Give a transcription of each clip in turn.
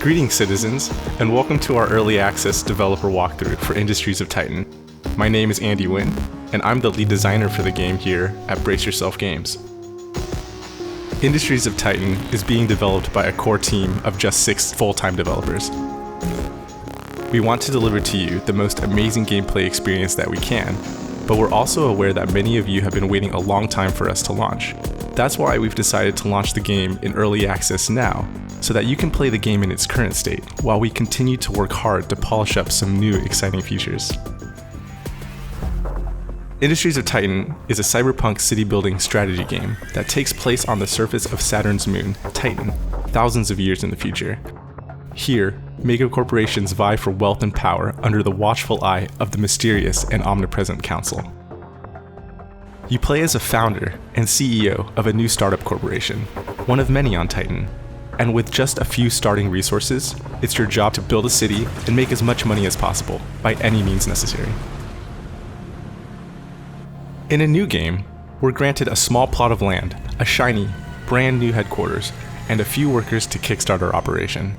Greetings, citizens, and welcome to our early access developer walkthrough for Industries of Titan. My name is Andy Nguyen, and I'm the lead designer for the game here at Brace Yourself Games. Industries of Titan is being developed by a core team of just 6 full-time developers. We want to deliver to you the most amazing gameplay experience that we can, but we're also aware that many of you have been waiting a long time for us to launch. That's why we've decided to launch the game in early access now, so that you can play the game in its current state, while we continue to work hard to polish up some new exciting features. Industries of Titan is a cyberpunk city-building strategy game that takes place on the surface of Saturn's moon, Titan, thousands of years in the future. Here, mega corporations vie for wealth and power under the watchful eye of the mysterious and omnipresent council. You play as a founder and CEO of a new startup corporation, one of many on Titan. And with just a few starting resources, it's your job to build a city and make as much money as possible, by any means necessary. In a new game, we're granted a small plot of land, a shiny, brand new headquarters, and a few workers to kickstart our operation.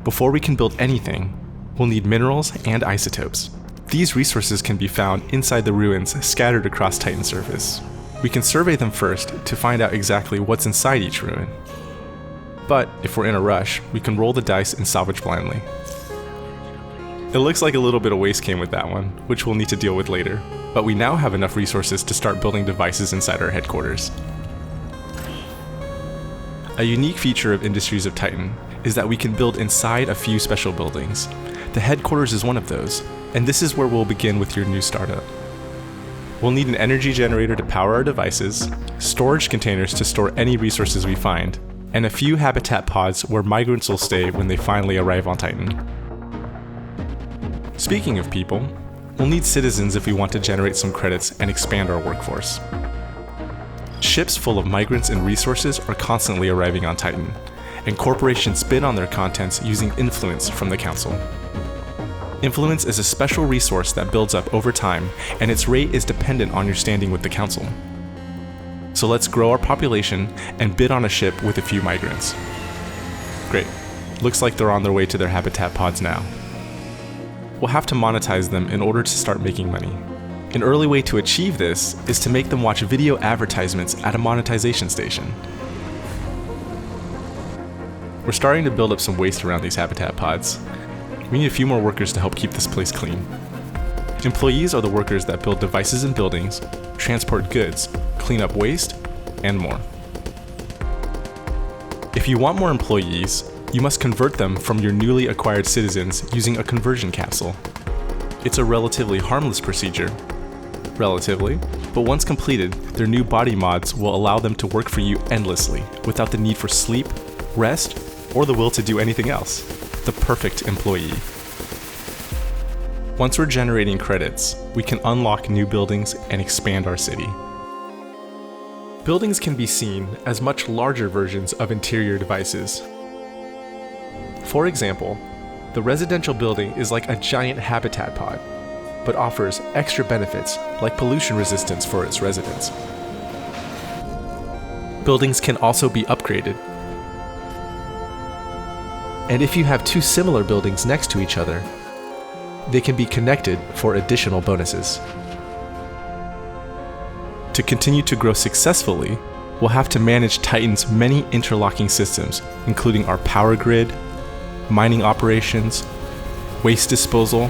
Before we can build anything, we'll need minerals and isotopes. These resources can be found inside the ruins scattered across Titan's surface. We can survey them first to find out exactly what's inside each ruin. But if we're in a rush, we can roll the dice and salvage blindly. It looks like a little bit of waste came with that one, which we'll need to deal with later, but we now have enough resources to start building devices inside our headquarters. A unique feature of Industries of Titan is that we can build inside a few special buildings. The headquarters is one of those, and this is where we'll begin with your new startup. We'll need an energy generator to power our devices, storage containers to store any resources we find, and a few habitat pods where migrants will stay when they finally arrive on Titan. Speaking of people, we'll need citizens if we want to generate some credits and expand our workforce. Ships full of migrants and resources are constantly arriving on Titan, and corporations bid on their contents using influence from the council. Influence is a special resource that builds up over time, and its rate is dependent on your standing with the council. So let's grow our population and bid on a ship with a few migrants. Great. Looks like they're on their way to their habitat pods now. We'll have to monetize them in order to start making money. An early way to achieve this is to make them watch video advertisements at a monetization station. We're starting to build up some waste around these habitat pods. We need a few more workers to help keep this place clean. Employees are the workers that build devices and buildings, transport goods, clean up waste, and more. If you want more employees, you must convert them from your newly acquired citizens using a conversion capsule. It's a relatively harmless procedure, but once completed, their new body mods will allow them to work for you endlessly without the need for sleep, rest, or the will to do anything else. The perfect employee. Once we're generating credits, we can unlock new buildings and expand our city. Buildings can be seen as much larger versions of interior devices. For example, the residential building is like a giant habitat pod, but offers extra benefits like pollution resistance for its residents. Buildings can also be upgraded. And if you have 2 similar buildings next to each other, they can be connected for additional bonuses. To continue to grow successfully, we'll have to manage Titan's many interlocking systems, including our power grid, mining operations, waste disposal,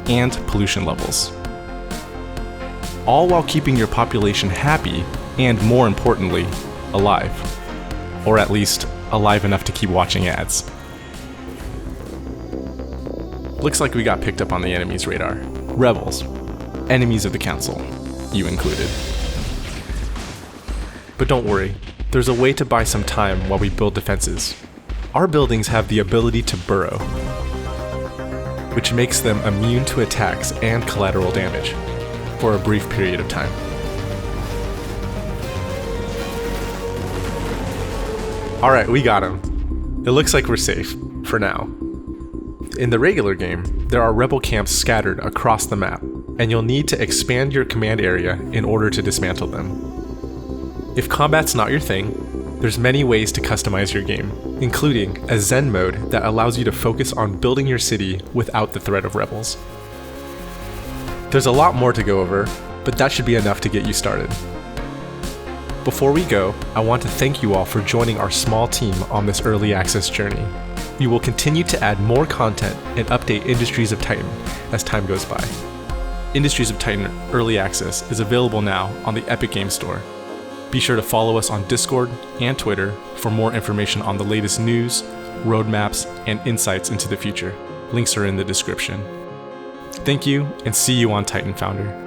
and pollution levels. All while keeping your population happy and, more importantly, alive. Or at least, alive enough to keep watching ads. Looks like we got picked up on the enemy's radar. Rebels. Enemies of the council. You included. But don't worry, there's a way to buy some time while we build defenses. Our buildings have the ability to burrow, which makes them immune to attacks and collateral damage for a brief period of time. Alright, we got him. It looks like we're safe, for now. In the regular game, there are rebel camps scattered across the map, and you'll need to expand your command area in order to dismantle them. If combat's not your thing, there's many ways to customize your game. including a Zen mode that allows you to focus on building your city without the threat of rebels. There's a lot more to go over, but that should be enough to get you started. Before we go, I want to thank you all for joining our small team on this early access journey. We will continue to add more content and update Industries of Titan as time goes by. Industries of Titan Early Access is available now on the Epic Games Store. Be sure to follow us on Discord and Twitter for more information on the latest news, roadmaps, and insights into the future. Links are in the description. Thank you, and see you on Titan Founder.